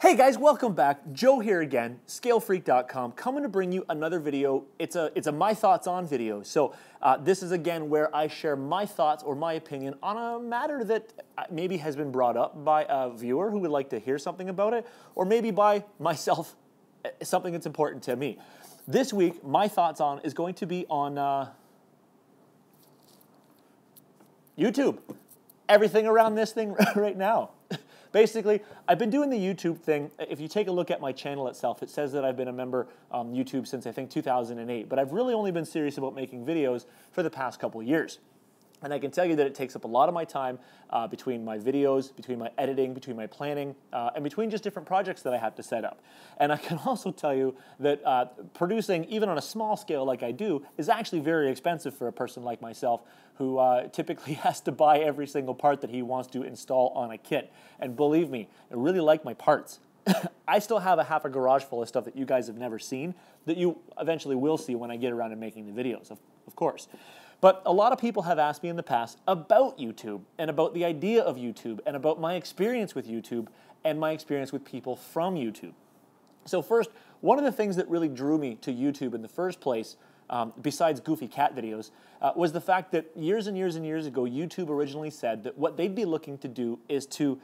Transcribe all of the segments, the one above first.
Hey guys, welcome back. Joe here again, scalefreak.com, coming to bring you another video. It's a my thoughts on video. So this is again where I share my thoughts or my opinion on a matter that maybe has been brought up by a viewer who would like to hear something about it, or maybe by myself, something that's important to me. This week, my thoughts on is going to be on YouTube. Everything around this thing right now. Basically, I've been doing the YouTube thing. If you take a look at my channel itself, it says that I've been a member on YouTube since I think 2008, but I've really only been serious about making videos for the past couple of years. And I can tell you that it takes up a lot of my time between my videos, between my editing, between my planning, and between just different projects that I have to set up. And I can also tell you that producing, even on a small scale like I do, is actually very expensive for a person like myself who typically has to buy every single part that he wants to install on a kit. And believe me, I really like my parts. I still have half a garage full of stuff that you guys have never seen that you eventually will see when I get around to making the videos, of course. But a lot of people have asked me in the past about YouTube and about the idea of YouTube and about my experience with YouTube and my experience with people from YouTube. So first, one of the things that really drew me to YouTube in the first place, besides goofy cat videos, was the fact that years and years and years ago, YouTube originally said that what they'd be looking to do is to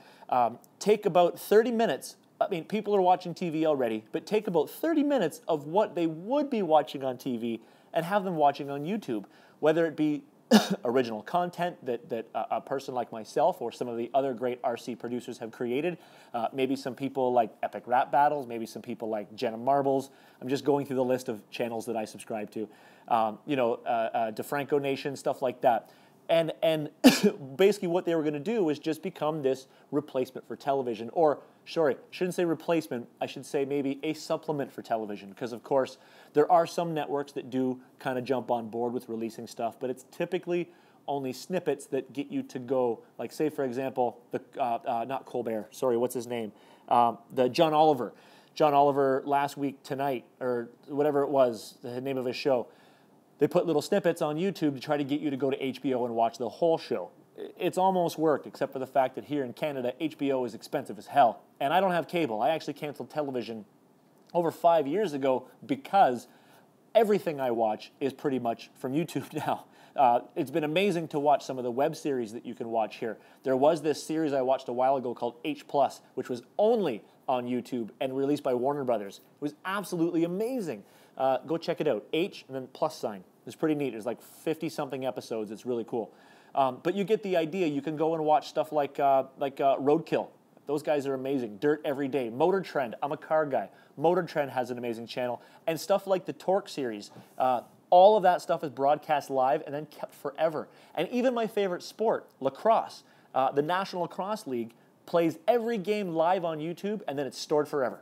take about 30 minutes. I mean, people are watching TV already, but take about 30 minutes of what they would be watching on TV and have them watching on YouTube, whether it be original content that a person like myself or some of the other great RC producers have created, maybe some people like Epic Rap Battles, maybe some people like Jenna Marbles. I'm just going through the list of channels that I subscribe to, DeFranco Nation, stuff like that. And basically what they were going to do was just become this replacement for television, or sorry, I shouldn't say replacement, I should say maybe a supplement for television, because of course there are some networks that do kind of jump on board with releasing stuff, but it's typically only snippets that get you to go, like say for example, not Colbert, sorry, what's his name? The John Oliver. John Oliver last week tonight, or whatever it was, the name of his show, they put little snippets on YouTube to try to get you to go to HBO and watch the whole show. It's almost worked, except for the fact that here in Canada, HBO is expensive as hell. And I don't have cable. I actually canceled television over 5 years ago because everything I watch is pretty much from YouTube now. It's been amazing to watch some of the web series that you can watch here. There was this series I watched a while ago called H+, which was only on YouTube and released by Warner Brothers. It was absolutely amazing. Go check it out. H and then plus sign. It's pretty neat. There's like 50-something episodes. It's really cool. But you get the idea. You can go and watch stuff like Roadkill. Those guys are amazing. Dirt Every Day. Motor Trend. I'm a car guy. Motor Trend has an amazing channel. And stuff like the Torque series. All of that stuff is broadcast live and then kept forever. And even my favorite sport, lacrosse, the National Lacrosse League, plays every game live on YouTube and then it's stored forever.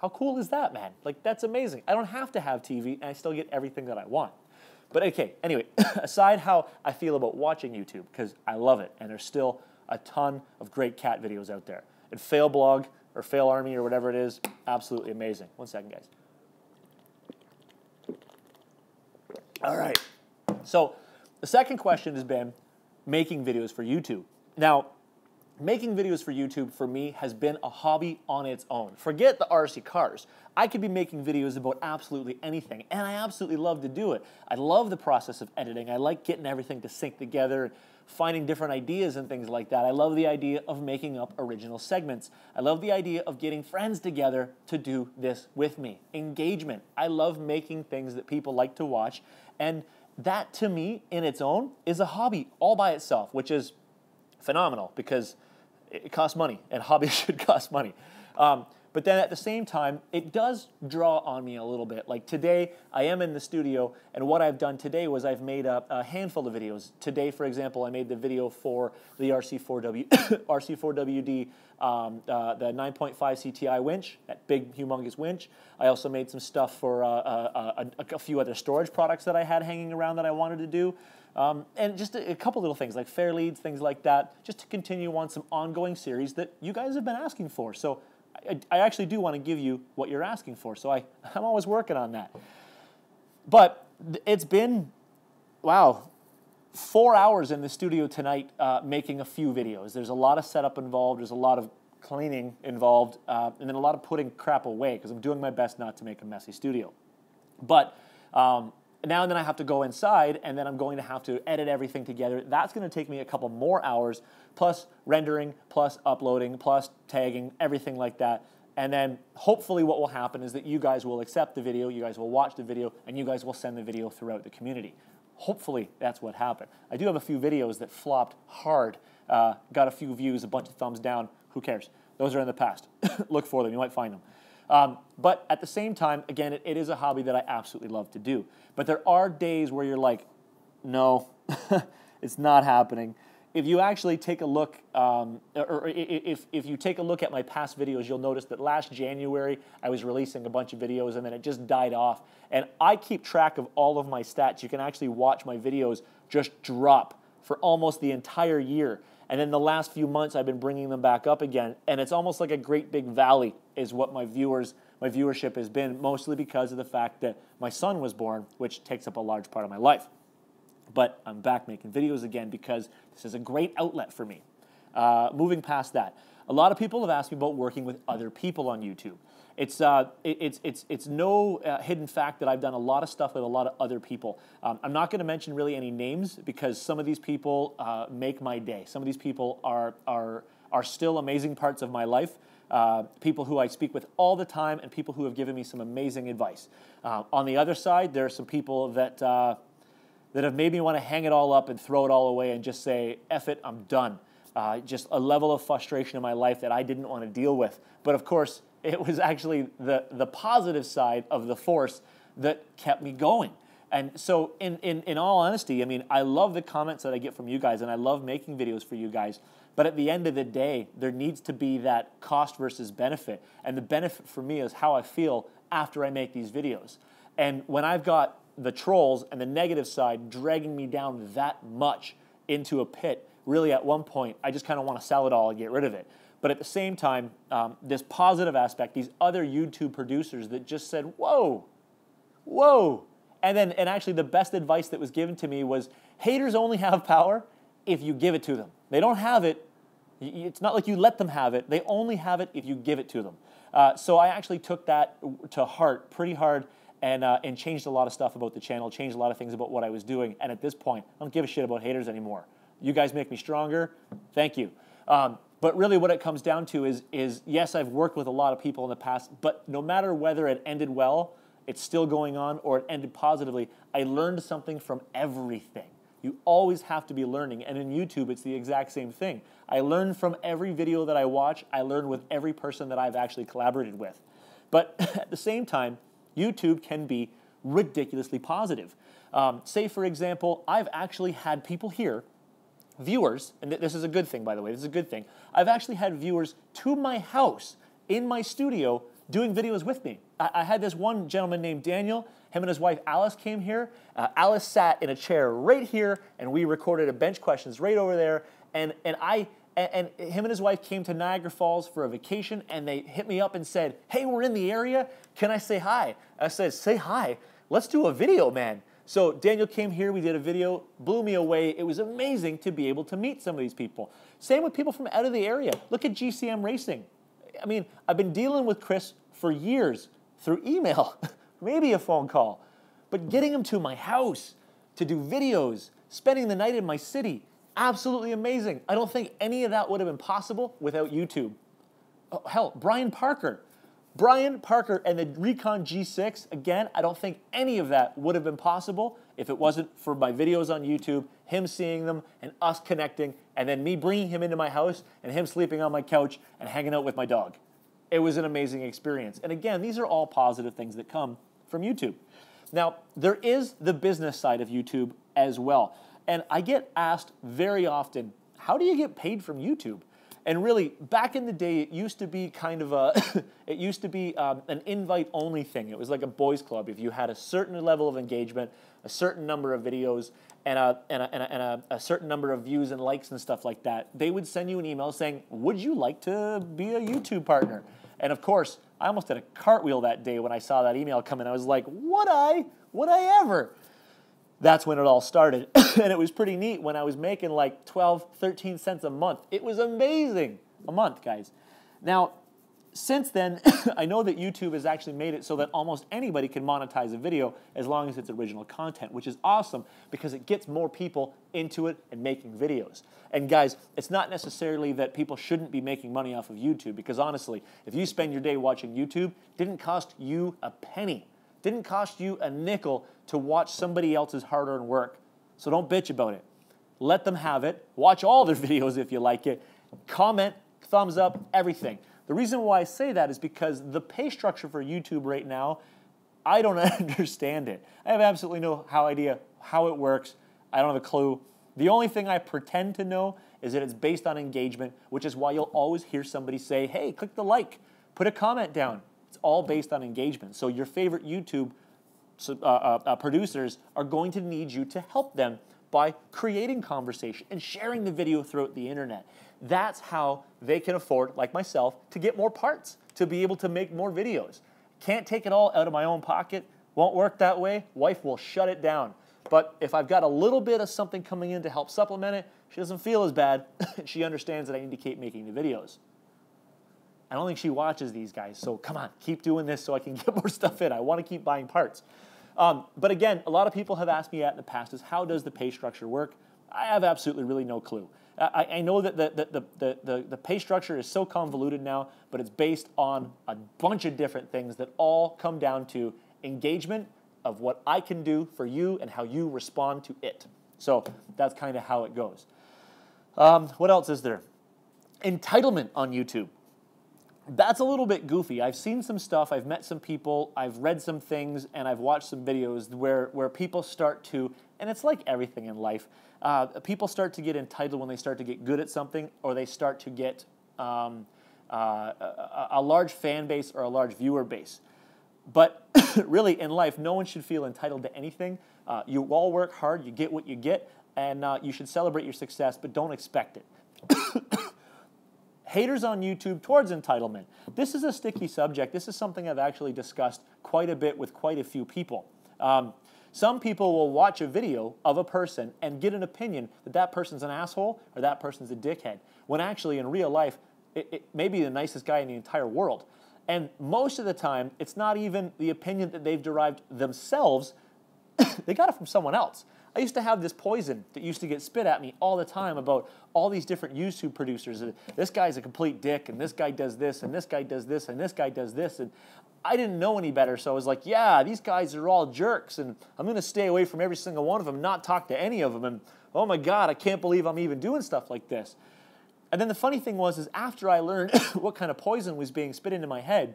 How cool is that, man? Like, that's amazing. I don't have to have TV and I still get everything that I want. But okay, anyway, aside how I feel about watching YouTube, because I love it, and there's still a ton of great cat videos out there. And Fail Blog, or Fail Army, or whatever it is, absolutely amazing. 1 second, guys. All right. So the second question has been making videos for YouTube. Now, making videos for YouTube for me has been a hobby on its own. Forget the RC cars. I could be making videos about absolutely anything, and I absolutely love to do it. I love the process of editing. I like getting everything to sync together, finding different ideas and things like that. I love the idea of making up original segments. I love the idea of getting friends together to do this with me. Engagement. I love making things that people like to watch, and that to me in its own is a hobby all by itself, which is phenomenal because it costs money, and hobbies should cost money. But then at the same time, it does draw on me a little bit. Like today, I am in the studio, and what I've done today was I've made a handful of videos. Today, for example, I made the video for the RC4WD, the 9.5 CTI winch, that big, humongous winch. I also made some stuff for a few other storage products that I had hanging around that I wanted to do. And just a couple little things like fair leads, things like that, just to continue on some ongoing series that you guys have been asking for. So I actually do want to give you what you're asking for, so I'm always working on that. But it's been, wow, 4 hours in the studio tonight making a few videos. There's a lot of setup involved. There's a lot of cleaning involved, and then a lot of putting crap away because I'm doing my best not to make a messy studio. But now and then I have to go inside, and then I'm going to have to edit everything together. That's going to take me a couple more hours, plus rendering, plus uploading, plus tagging, everything like that. And then hopefully what will happen is that you guys will accept the video, you guys will watch the video, and you guys will send the video throughout the community. Hopefully that's what happened. I do have a few videos that flopped hard, got a few views, a bunch of thumbs down. Who cares? Those are in the past. Look for them. You might find them. But at the same time, again, it is a hobby that I absolutely love to do. But there are days where you're like, no, it's not happening. If you actually take a look, or if you take a look at my past videos, you'll notice that last January I was releasing a bunch of videos and then it just died off. And I keep track of all of my stats. You can actually watch my videos just drop for almost the entire year. And then the last few months I've been bringing them back up again. And it's almost like a great big valley is what my viewership has been, mostly because of the fact that my son was born, which takes up a large part of my life. But I'm back making videos again because this is a great outlet for me. Moving past that, a lot of people have asked me about working with other people on YouTube. It's no hidden fact that I've done a lot of stuff with a lot of other people. I'm not going to mention really any names because some of these people make my day. Some of these people are still amazing parts of my life. People who I speak with all the time and people who have given me some amazing advice. On the other side, there are some people that have made me want to hang it all up and throw it all away and just say, F it, I'm done. Just a level of frustration in my life that I didn't want to deal with. But of course, it was actually the positive side of the force that kept me going. And so in all honesty, I mean, I love the comments that I get from you guys and I love making videos for you guys. But at the end of the day, there needs to be that cost versus benefit. And the benefit for me is how I feel after I make these videos. And when I've got the trolls and the negative side dragging me down that much into a pit, really at one point, I just kind of want to sell it all and get rid of it. But at the same time, this positive aspect, these other YouTube producers that just said, whoa, whoa. And actually the best advice that was given to me was, haters only have power if you give it to them. They don't have it. It's not like you let them have it. They only have it if you give it to them. So I actually took that to heart pretty hard and changed a lot of stuff about the channel, changed a lot of things about what I was doing. And at this point, I don't give a shit about haters anymore. You guys make me stronger. Thank you. But really what it comes down to is yes, I've worked with a lot of people in the past, but no matter whether it ended well, it's still going on, or it ended positively, I learned something from everything. You always have to be learning. And in YouTube, it's the exact same thing. I learn from every video that I watch. I learn with every person that I've actually collaborated with. But at the same time, YouTube can be ridiculously positive. Say, for example, I've actually had people here, viewers, and this is a good thing, by the way, this is a good thing. I've actually had viewers to my house, in my studio, doing videos with me. I had this one gentleman named Daniel. Him and his wife Alice came here. Alice sat in a chair right here, and we recorded a bench questions right over there. And him and his wife came to Niagara Falls for a vacation, and they hit me up and said, hey, we're in the area. Can I say hi? I said, say hi. Let's do a video, man. So Daniel came here. We did a video. Blew me away. It was amazing to be able to meet some of these people. Same with people from out of the area. Look at GCM Racing. I mean, I've been dealing with Chris for years through email, maybe a phone call, but getting him to my house to do videos, spending the night in my city, absolutely amazing. I don't think any of that would have been possible without YouTube. Oh, hell, Brian Parker and the Recon G6, again, I don't think any of that would have been possible if it wasn't for my videos on YouTube, him seeing them, and us connecting, and then me bringing him into my house, and him sleeping on my couch and hanging out with my dog. It was an amazing experience. And again, these are all positive things that come from YouTube. Now, there is the business side of YouTube as well. And I get asked very often, how do you get paid from YouTube? And really, back in the day, it used to be kind of an invite-only thing. It was like a boys' club. If you had a certain level of engagement, a certain number of videos, and a certain number of views and likes and stuff like that, they would send you an email saying, would you like to be a YouTube partner? And of course, I almost did a cartwheel that day when I saw that email come in. I was like, would I ever? That's when it all started. And it was pretty neat when I was making like 12, 13 cents a month. It was amazing. A month, guys. Now, since then, I know that YouTube has actually made it so that almost anybody can monetize a video as long as it's original content, which is awesome because it gets more people into it and making videos. And guys, it's not necessarily that people shouldn't be making money off of YouTube, because honestly, if you spend your day watching YouTube, it didn't cost you a penny. It didn't cost you a nickel to watch somebody else's hard-earned work. So don't bitch about it. Let them have it. Watch all their videos if you like it. Comment, thumbs up, everything. The reason why I say that is because the pay structure for YouTube right now, I don't understand it. I have absolutely no idea how it works. I don't have a clue. The only thing I pretend to know is that it's based on engagement, which is why you'll always hear somebody say, hey, click the like, put a comment down. It's all based on engagement. So your favorite YouTube producers are going to need you to help them by creating conversation and sharing the video throughout the internet. That's how they can afford, like myself, to get more parts, to be able to make more videos. Can't take it all out of my own pocket. Won't work that way. Wife will shut it down. But if I've got a little bit of something coming in to help supplement it, she doesn't feel as bad. She understands that I need to keep making the videos. I don't think she watches these guys, so come on, keep doing this so I can get more stuff in. I want to keep buying parts. But again, a lot of people have asked me that in the past is how does the pay structure work? I have absolutely really no clue. I know that the pay structure is so convoluted now, but it's based on a bunch of different things that all come down to engagement of what I can do for you and how you respond to it. So that's kind of how it goes. What else is there? Entitlement on YouTube. That's a little bit goofy. I've seen some stuff, I've met some people, I've read some things, and I've watched some videos where people start to, and it's like everything in life, people start to get entitled when they start to get good at something, or they start to get a large fan base or a large viewer base. But really, in life, no one should feel entitled to anything. You all work hard, you get what you get, and you should celebrate your success, but don't expect it. Haters on YouTube towards entitlement. This is a sticky subject. This is something I've actually discussed quite a bit with quite a few people. Some people will watch a video of a person and get an opinion that that person's an asshole or that person's a dickhead, when actually in real life, it may be the nicest guy in the entire world. And most of the time, it's not even the opinion that they've derived themselves. They got it from someone else. I used to have this poison that used to get spit at me all the time about all these different YouTube producers. This guy's a complete dick, and this guy does this, and this guy does this, and this guy does this. And I didn't know any better, so I was like, yeah, these guys are all jerks, and I'm going to stay away from every single one of them, not talk to any of them. And oh my God, I can't believe I'm even doing stuff like this. And then the funny thing was after I learned what kind of poison was being spit into my head,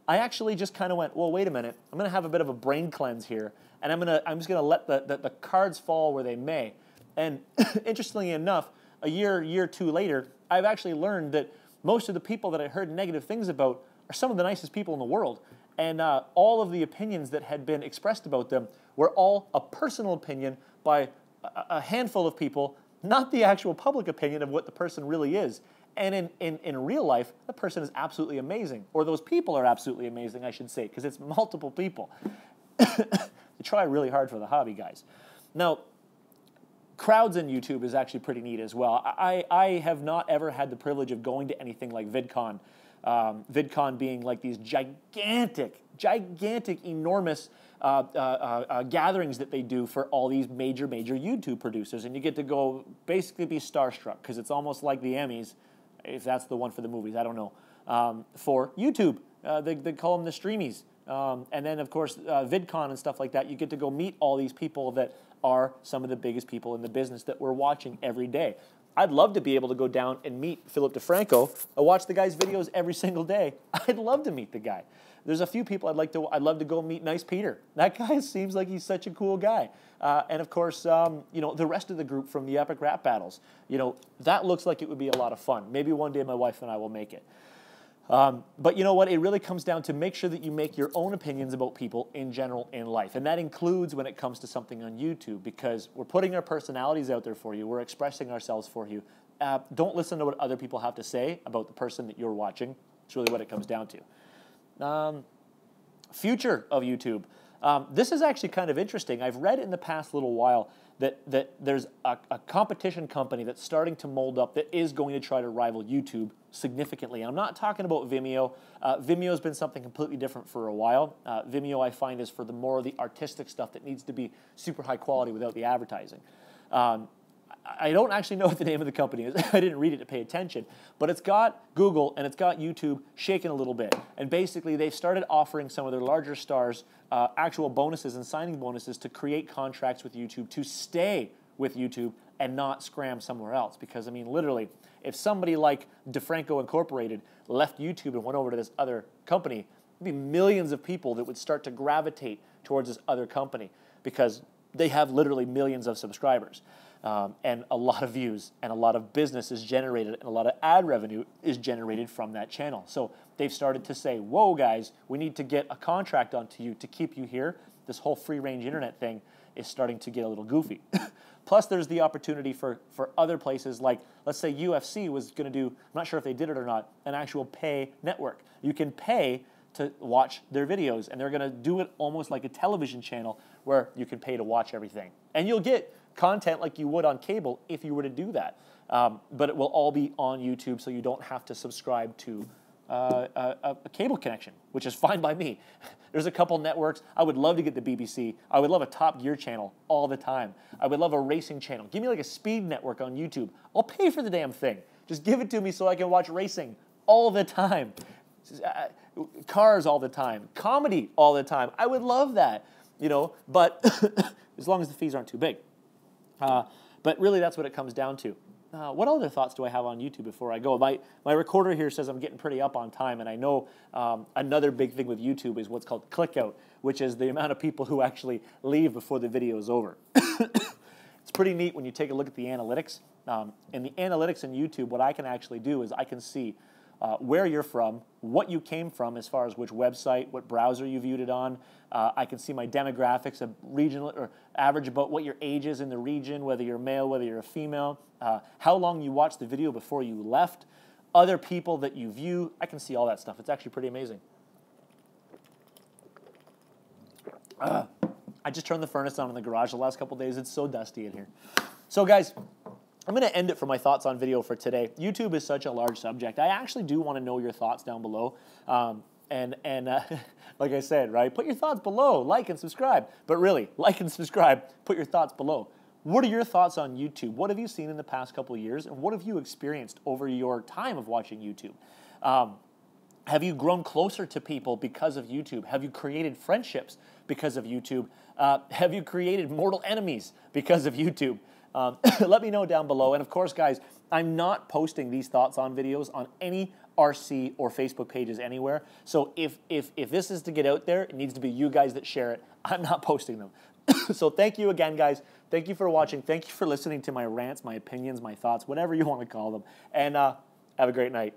I actually just kind of went, well, wait a minute. I'm going to have a bit of a brain cleanse here, and I'm just going to let the cards fall where they may. And interestingly enough, a year or two later, I've actually learned that most of the people that I heard negative things about are some of the nicest people in the world. And all of the opinions that had been expressed about them were all a personal opinion by a handful of people, not the actual public opinion of what the person really is. And in real life, the person is absolutely amazing. Or those people are absolutely amazing, I should say, because it's multiple people. They try really hard for the hobby, guys. Now, crowds in YouTube is actually pretty neat as well. I have not ever had the privilege of going to anything like VidCon. VidCon being like these gigantic, enormous gatherings that they do for all these major YouTube producers. And you get to go basically be starstruck, because it's almost like the Emmys, if that's the one for the movies, I don't know, for YouTube. They call them the Streamies. And then, of course, VidCon and stuff like that, you get to go meet all these people that are some of the biggest people in the business that we're watching every day. I'd love to be able to go down and meet Philip DeFranco. I watch the guy's videos every single day. I'd love to meet the guy. There's a few people I'd love to go meet Nice Peter. That guy seems like he's such a cool guy. And of course, you know, the rest of the group from the Epic Rap Battles. You know, that looks like it would be a lot of fun. Maybe one day my wife and I will make it. But you know what? It really comes down to make sure that you make your own opinions about people in general in life. And that includes when it comes to something on YouTube, because we're putting our personalities out there for you. We're expressing ourselves for you. Don't listen to what other people have to say about the person that you're watching. It's really what it comes down to. Future of YouTube. This is actually kind of interesting. I've read in the past little while that there's a competition company that's starting to mold up that is going to try to rival YouTube significantly. I'm not talking about Vimeo. Vimeo's been something completely different for a while. Vimeo, I find, is for the more of the artistic stuff that needs to be super high quality without the advertising. I don't actually know what the name of the company is. I didn't read it to pay attention. But it's got Google and it's got YouTube shaking a little bit. And basically, they've started offering some of their larger stars actual bonuses and signing bonuses to create contracts with YouTube to stay with YouTube and not scram somewhere else. Because, I mean, literally, if somebody like DeFranco Incorporated left YouTube and went over to this other company, there'd be millions of people that would start to gravitate towards this other company because they have literally millions of subscribers. And a lot of views and a lot of business is generated and a lot of ad revenue is generated from that channel. So they've started to say, whoa, guys, we need to get a contract onto you to keep you here. This whole free-range internet thing is starting to get a little goofy. Plus, there's the opportunity for other places like, let's say UFC was going to do, I'm not sure if they did it or not, an actual pay network. You can pay to watch their videos, and they're going to do it almost like a television channel where you can pay to watch everything. And you'll get content like you would on cable if you were to do that. But it will all be on YouTube, so you don't have to subscribe to a cable connection, which is fine by me. There's a couple networks. I would love to get the BBC. I would love a Top Gear channel all the time. I would love a racing channel. Give me like a speed network on YouTube. I'll pay for the damn thing. Just give it to me so I can watch racing all the time. Cars all the time. Comedy all the time. I would love that, you know, but as long as the fees aren't too big. But really, that's what it comes down to. What other thoughts do I have on YouTube before I go? My recorder here says I'm getting pretty up on time, and I know another big thing with YouTube is what's called click out, which is the amount of people who actually leave before the video is over. It's pretty neat when you take a look at the analytics. In the analytics in YouTube, what I can actually do is I can see where you're from, what you came from as far as which website, what browser you viewed it on. I can see my demographics, a regional or average about what your age is in the region, whether you're male, whether you're a female, how long you watched the video before you left, other people that you view. I can see all that stuff. It's actually pretty amazing. I just turned the furnace on in the garage the last couple days. It's so dusty in here. So guys, I'm going to end it for my thoughts on video for today. YouTube is such a large subject. I actually do want to know your thoughts down below. Like I said, right, put your thoughts below, like and subscribe. But really, like and subscribe, put your thoughts below. What are your thoughts on YouTube? What have you seen in the past couple of years, and what have you experienced over your time of watching YouTube? Have you grown closer to people because of YouTube? Have you created friendships because of YouTube? Have you created mortal enemies because of YouTube? Let me know down below. And of course, guys, I'm not posting these thoughts on videos on any RC or Facebook pages anywhere. So if this is to get out there, it needs to be you guys that share it. I'm not posting them. So thank you again, guys. Thank you for watching. Thank you for listening to my rants, my opinions, my thoughts, whatever you want to call them. And have a great night.